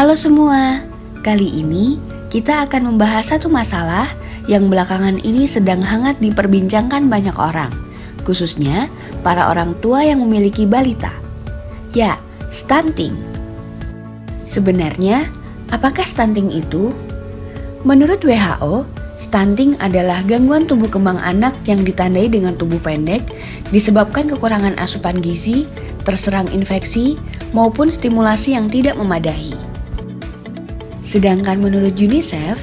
Halo semua, kali ini kita akan membahas satu masalah yang belakangan ini sedang hangat diperbincangkan banyak orang, khususnya para orang tua yang memiliki balita. Ya, stunting. Sebenarnya, apakah stunting itu? Menurut WHO, stunting adalah gangguan tumbuh kembang anak yang ditandai dengan tubuh pendek disebabkan kekurangan asupan gizi, terserang infeksi, maupun stimulasi yang tidak memadai. Sedangkan menurut UNICEF,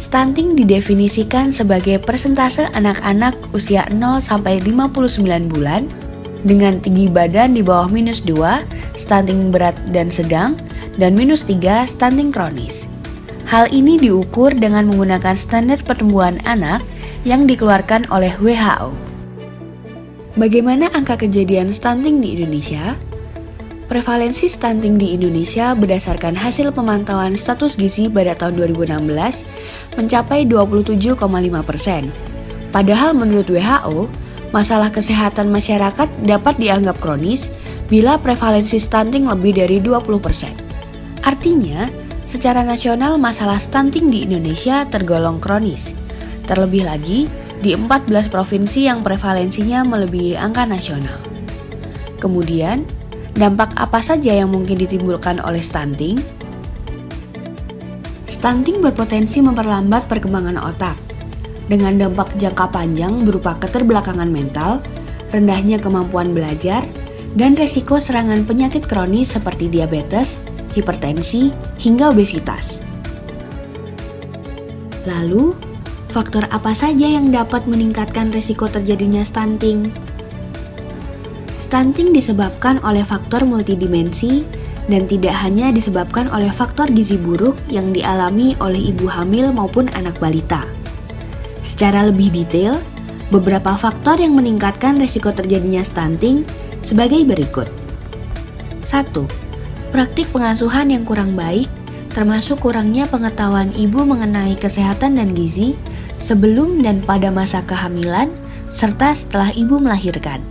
stunting didefinisikan sebagai persentase anak-anak usia 0-59 bulan dengan tinggi badan di bawah -2, stunting berat dan sedang, dan -3, stunting kronis. Hal ini diukur dengan menggunakan standar pertumbuhan anak yang dikeluarkan oleh WHO. Bagaimana angka kejadian stunting di Indonesia? Prevalensi stunting di Indonesia berdasarkan hasil pemantauan status gizi pada tahun 2016 mencapai 27,5%. Padahal menurut WHO, masalah kesehatan masyarakat dapat dianggap kronis bila prevalensi stunting lebih dari 20%. Artinya, secara nasional masalah stunting di Indonesia tergolong kronis. Terlebih lagi di 14 provinsi yang prevalensinya melebihi angka nasional. Kemudian, dampak apa saja yang mungkin ditimbulkan oleh stunting? Stunting berpotensi memperlambat perkembangan otak, dengan dampak jangka panjang berupa keterbelakangan mental, rendahnya kemampuan belajar, dan resiko serangan penyakit kronis seperti diabetes, hipertensi, hingga obesitas. Lalu, faktor apa saja yang dapat meningkatkan resiko terjadinya stunting? Stunting disebabkan oleh faktor multidimensi dan tidak hanya disebabkan oleh faktor gizi buruk yang dialami oleh ibu hamil maupun anak balita. Secara lebih detail, beberapa faktor yang meningkatkan risiko terjadinya stunting sebagai berikut. 1. Praktik pengasuhan yang kurang baik, termasuk kurangnya pengetahuan ibu mengenai kesehatan dan gizi sebelum dan pada masa kehamilan, serta setelah ibu melahirkan.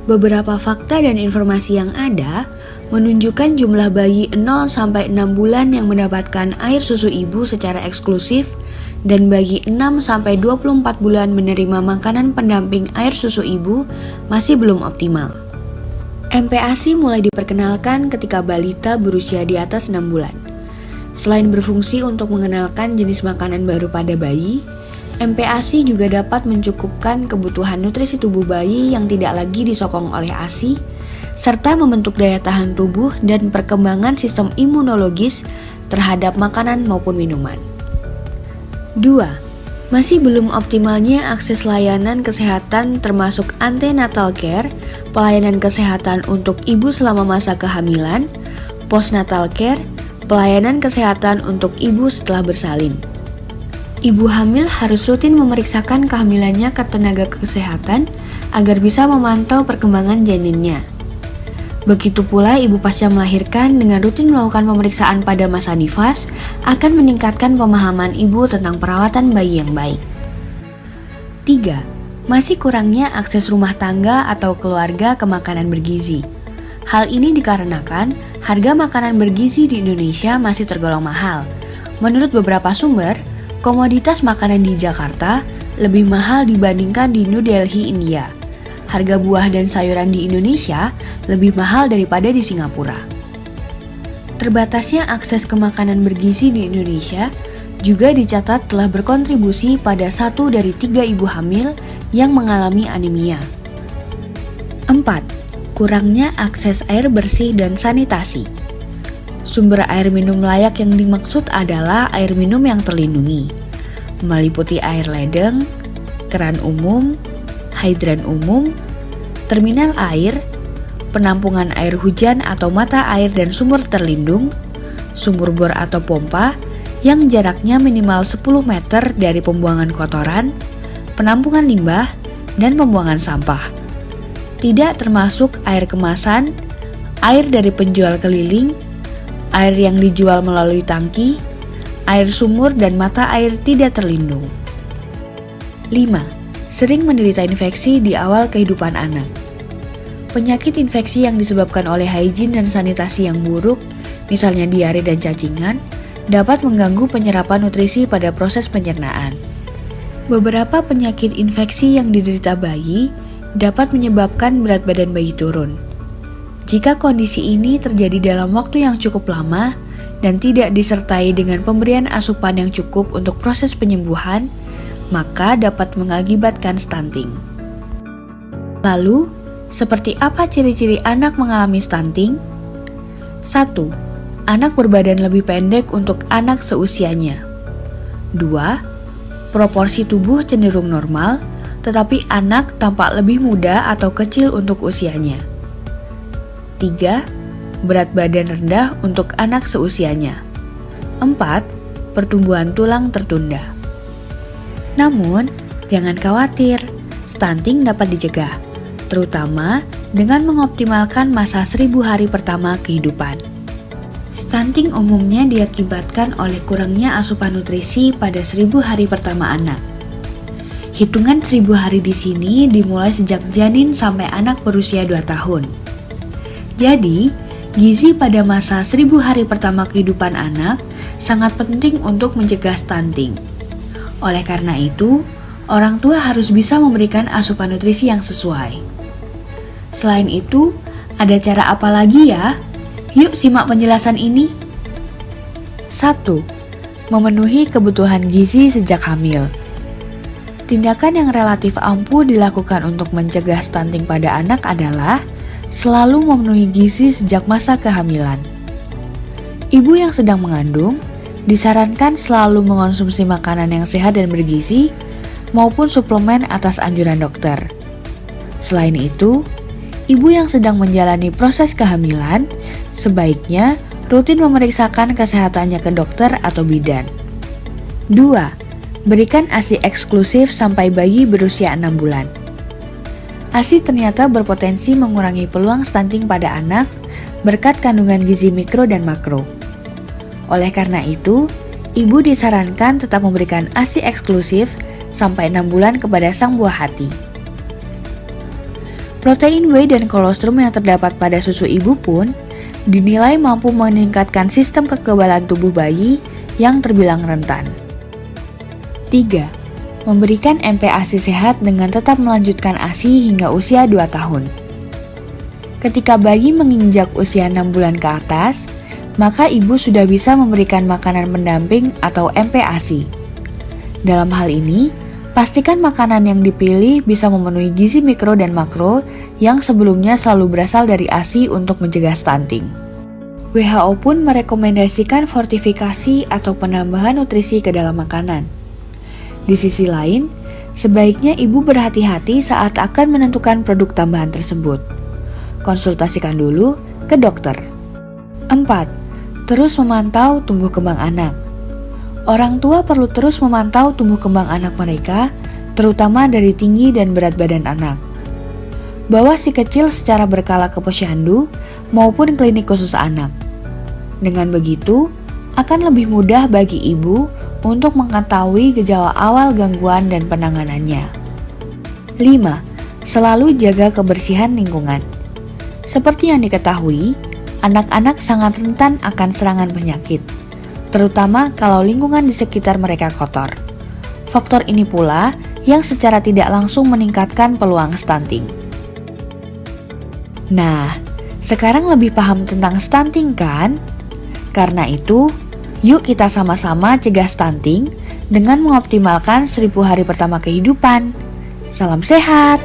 Beberapa fakta dan informasi yang ada menunjukkan jumlah bayi 0-6 bulan yang mendapatkan air susu ibu secara eksklusif dan bayi 6-24 bulan menerima makanan pendamping air susu ibu masih belum optimal. MPASI mulai diperkenalkan ketika balita berusia di atas 6 bulan. Selain berfungsi untuk mengenalkan jenis makanan baru pada bayi, MPASI juga dapat mencukupkan kebutuhan nutrisi tubuh bayi yang tidak lagi disokong oleh ASI, serta membentuk daya tahan tubuh dan perkembangan sistem imunologis terhadap makanan maupun minuman. 2. Masih belum optimalnya akses layanan kesehatan termasuk antenatal care, pelayanan kesehatan untuk ibu selama masa kehamilan, postnatal care, pelayanan kesehatan untuk ibu setelah bersalin. Ibu hamil harus rutin memeriksakan kehamilannya ke tenaga kesehatan agar bisa memantau perkembangan janinnya. Begitu pula ibu pasca melahirkan dengan rutin melakukan pemeriksaan pada masa nifas akan meningkatkan pemahaman ibu tentang perawatan bayi yang baik. 3. Masih kurangnya akses rumah tangga atau keluarga ke makanan bergizi. Hal ini dikarenakan harga makanan bergizi di Indonesia masih tergolong mahal. Menurut beberapa sumber, komoditas makanan di Jakarta lebih mahal dibandingkan di New Delhi, India. Harga buah dan sayuran di Indonesia lebih mahal daripada di Singapura. Terbatasnya akses ke makanan bergizi di Indonesia juga dicatat telah berkontribusi pada 1 dari 3 ibu hamil yang mengalami anemia. 4. Kurangnya akses air bersih dan sanitasi. Sumber air minum layak yang dimaksud adalah air minum yang terlindungi, meliputi air ledeng, keran umum, hidran umum, terminal air, penampungan air hujan atau mata air dan sumur terlindung, sumur bor atau pompa yang jaraknya minimal 10 meter dari pembuangan kotoran, penampungan limbah, dan pembuangan sampah. Tidak termasuk air kemasan, air dari penjual keliling, air yang dijual melalui tangki, air sumur dan mata air tidak terlindung. 5. Sering menderita infeksi di awal kehidupan anak. Penyakit infeksi yang disebabkan oleh higien dan sanitasi yang buruk misalnya diare dan cacingan, dapat mengganggu penyerapan nutrisi pada proses pencernaan. Beberapa penyakit infeksi yang diderita bayi dapat menyebabkan berat badan bayi turun. Jika kondisi ini terjadi dalam waktu yang cukup lama dan tidak disertai dengan pemberian asupan yang cukup untuk proses penyembuhan, maka dapat mengakibatkan stunting. Lalu, seperti apa ciri-ciri anak mengalami stunting? 1. Anak berbadan lebih pendek untuk anak seusianya. 2. Proporsi tubuh cenderung normal, tetapi anak tampak lebih muda atau kecil untuk usianya. 3. Berat badan rendah untuk anak seusianya. 4. Pertumbuhan tulang tertunda. Namun, jangan khawatir, stunting dapat dicegah, terutama dengan mengoptimalkan masa 1000 hari pertama kehidupan. Stunting umumnya diakibatkan oleh kurangnya asupan nutrisi pada 1000 hari pertama anak. Hitungan 1000 hari di sini dimulai sejak janin sampai anak berusia 2 tahun. Jadi, gizi pada masa 1000 hari pertama kehidupan anak sangat penting untuk mencegah stunting. Oleh karena itu, orang tua harus bisa memberikan asupan nutrisi yang sesuai. Selain itu, ada cara apa lagi ya? Yuk simak penjelasan ini. 1. Memenuhi kebutuhan gizi sejak hamil. Tindakan yang relatif ampuh dilakukan untuk mencegah stunting pada anak adalah selalu memenuhi gizi sejak masa kehamilan. Ibu yang sedang mengandung disarankan selalu mengonsumsi makanan yang sehat dan bergizi maupun suplemen atas anjuran dokter. Selain itu, ibu yang sedang menjalani proses kehamilan sebaiknya rutin memeriksakan kesehatannya ke dokter atau bidan. 2. Berikan ASI eksklusif sampai bayi berusia 6 bulan. ASI ternyata berpotensi mengurangi peluang stunting pada anak berkat kandungan gizi mikro dan makro. Oleh karena itu, ibu disarankan tetap memberikan ASI eksklusif sampai 6 bulan kepada sang buah hati. Protein whey dan kolostrum yang terdapat pada susu ibu pun dinilai mampu meningkatkan sistem kekebalan tubuh bayi yang terbilang rentan. 3. Memberikan MPASI sehat dengan tetap melanjutkan ASI hingga usia 2 tahun. Ketika bayi menginjak usia 6 bulan ke atas, maka ibu sudah bisa memberikan makanan pendamping atau MPASI. Dalam hal ini, pastikan makanan yang dipilih bisa memenuhi gizi mikro dan makro yang sebelumnya selalu berasal dari ASI untuk mencegah stunting. WHO pun merekomendasikan fortifikasi atau penambahan nutrisi ke dalam makanan. Di sisi lain, sebaiknya ibu berhati-hati saat akan menentukan produk tambahan tersebut. Konsultasikan dulu ke dokter. 4. Terus memantau tumbuh kembang anak. Orang tua perlu terus memantau tumbuh kembang anak mereka, terutama dari tinggi dan berat badan anak. Bawa si kecil secara berkala ke posyandu maupun klinik khusus anak. Dengan begitu, akan lebih mudah bagi ibu untuk mengetahui gejala awal gangguan dan penanganannya. 5. Selalu jaga kebersihan lingkungan. Seperti yang diketahui, anak-anak sangat rentan akan serangan penyakit, terutama kalau lingkungan di sekitar mereka kotor. Faktor ini pula yang secara tidak langsung meningkatkan peluang stunting. Nah, sekarang lebih paham tentang stunting kan? Karena itu, yuk kita sama-sama cegah stunting dengan mengoptimalkan 1000 hari pertama kehidupan. Salam sehat!